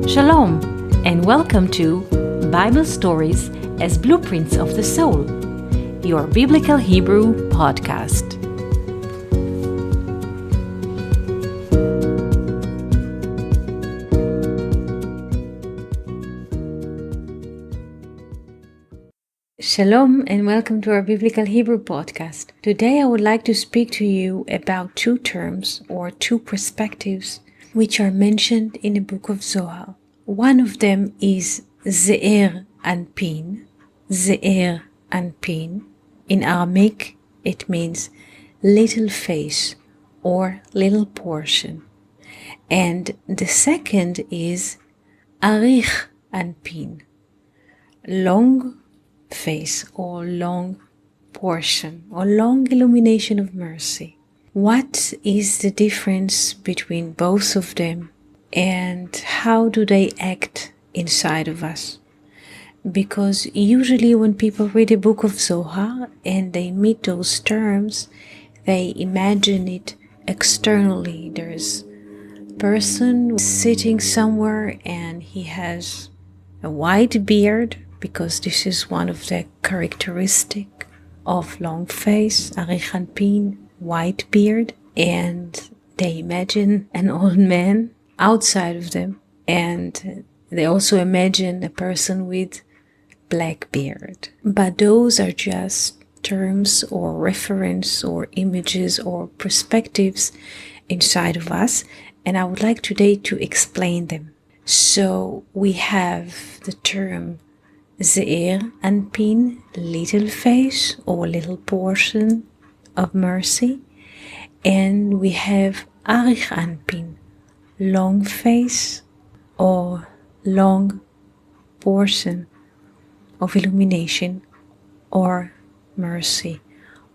Shalom, and welcome to Bible Stories as Blueprints of the Soul, your Biblical Hebrew podcast. Shalom, and welcome to our Biblical Hebrew podcast. Today I would like to speak to you about two terms or two perspectives which are mentioned in the book of Zohar. One of them is Ze'er and Pin. Ze'er and Pin. In Aramaic, it means little face or little portion. And the second is Arich and Pin. Long face or long portion or long illumination of mercy. What is the difference between both of them and how do they act inside of us? Because usually when people read a book of Zohar and they meet those terms, they imagine it externally. There's a person sitting somewhere and he has a white beard, because this is one of the characteristics of long face, arich anpin, white beard, and they imagine an old man outside of them, and they also imagine a person with black beard. But those are just terms or reference or images or perspectives inside of us, and I would like today to explain them. So we have the term Ze'er and Pin, little face or little portion of mercy, and we have Arich Anpin, long face or long portion of illumination or mercy.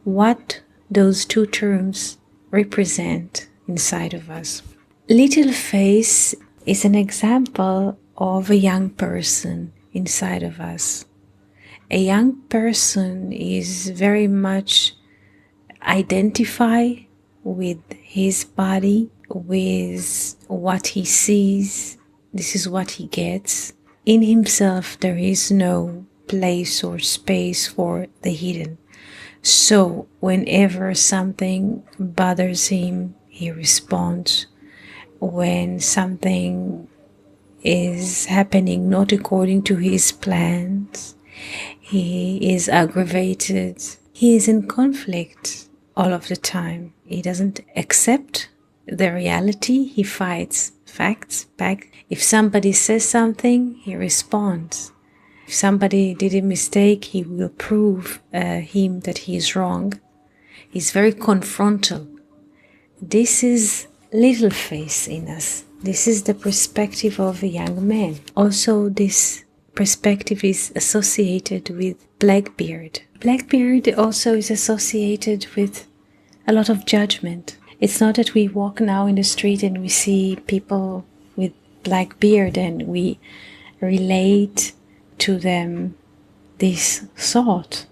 What those two terms represent inside of us. Little face is an example of a young person inside of us. A young person is very much identify with his body, with what he sees. This is what he gets. In himself there is no place or space for the hidden. So whenever something bothers him, he responds. When something is happening not according to his plans, he is aggravated. He is in conflict all of the time. He doesn't accept the reality. He fights facts back. If somebody says something, he responds. If somebody did a mistake, he will prove him that he is wrong. He's very confrontal. This is little face in us. This is the perspective of a young man. Also, this perspective is associated with Blackbeard. Blackbeard also is associated with a lot of judgment. It's not that we walk now in the street and we see people with black beard and we relate to them this thought,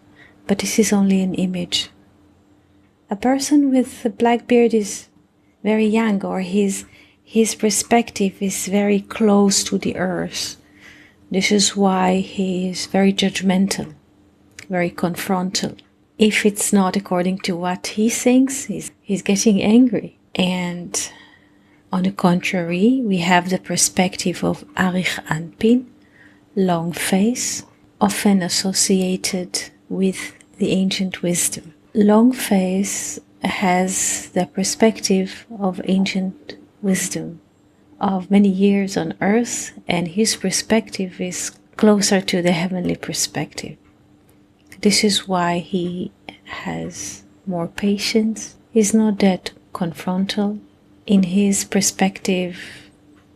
but this is only an image. A person with a black beard is very young, or his perspective is very close to the earth. This is why he is very judgmental, very confrontal. If it's not according to what he thinks, he's getting angry. And on the contrary, we have the perspective of Arich Anpin, long face, often associated with the ancient wisdom. Long face has the perspective of ancient wisdom of many years on earth, and his perspective is closer to the heavenly perspective. This is why he has more patience. He's not that confrontal. In his perspective,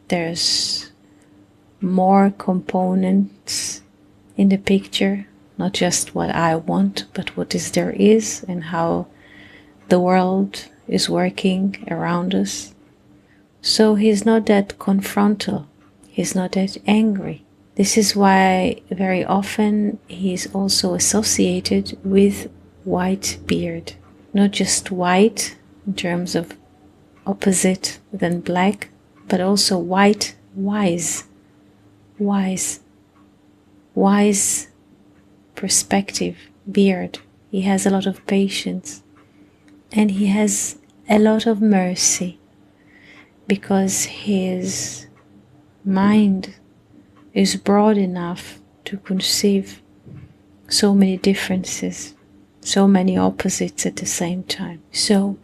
there's more components in the picture, not just what I want, but what is there is and how the world is working around us. So he's not that confrontal. He's not that angry. This is why very often he is also associated with white beard. Not just white in terms of opposite than black, but also white, wise. wise perspective, beard. He has a lot of patience, and he has a lot of mercy, because his mind is broad enough to conceive so many differences, so many opposites at the same time. So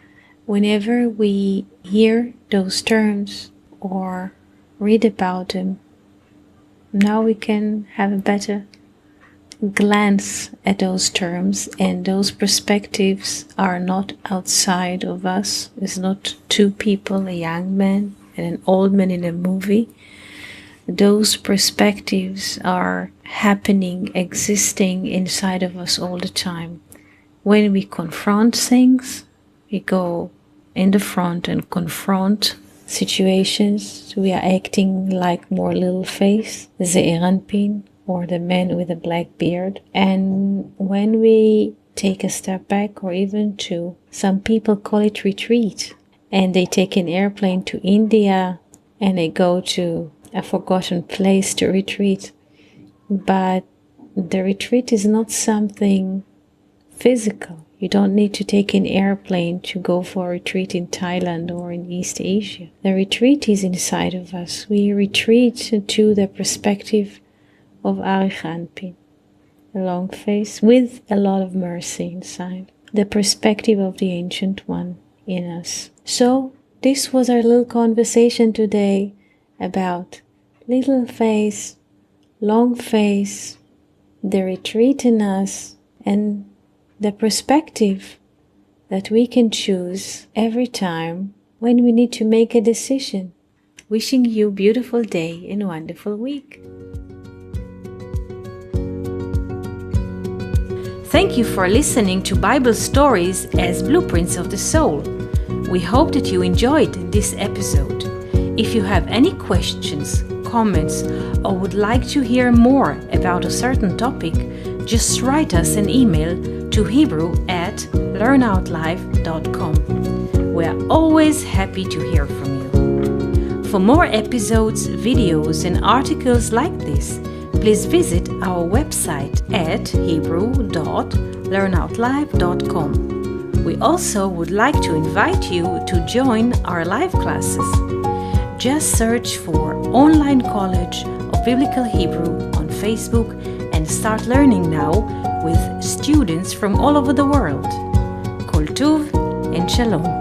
whenever we hear those terms or read about them, now we can have a better glance at those terms, and those perspectives are not outside of us. It's not two people, a young man and an old man in a movie. Those perspectives are happening, existing inside of us all the time. When we confront things, we go in the front and confront situations. We are acting like more little face, Ze'er Anpin, or the man with a black beard. And when we take a step back, or even two, some people call it retreat, and they take an airplane to India and they go to a forgotten place to retreat. But the retreat is not something physical. You don't need to take an airplane to go for a retreat in Thailand or in East Asia. The retreat is inside of us. We retreat to the perspective of Arich Anpin, a long face with a lot of mercy inside, the perspective of the Ancient One in us. So this was our little conversation today about little face, long face, the retreat in us, and the perspective that we can choose every time when we need to make a decision. Wishing you a beautiful day and a wonderful week. Thank you for listening to Bible Stories as Blueprints of the Soul. We hope that you enjoyed this episode. If you have any questions, comments, or would like to hear more about a certain topic, just write us an email to hebrew@learnoutlive.com. We are always happy to hear from you. For more episodes, videos, and articles like this, please visit our website at hebrew.learnoutlive.com. We also would like to invite you to join our live classes. Just search for Online College of Biblical Hebrew on Facebook and start learning now with students from all over the world. Koltuv and Shalom.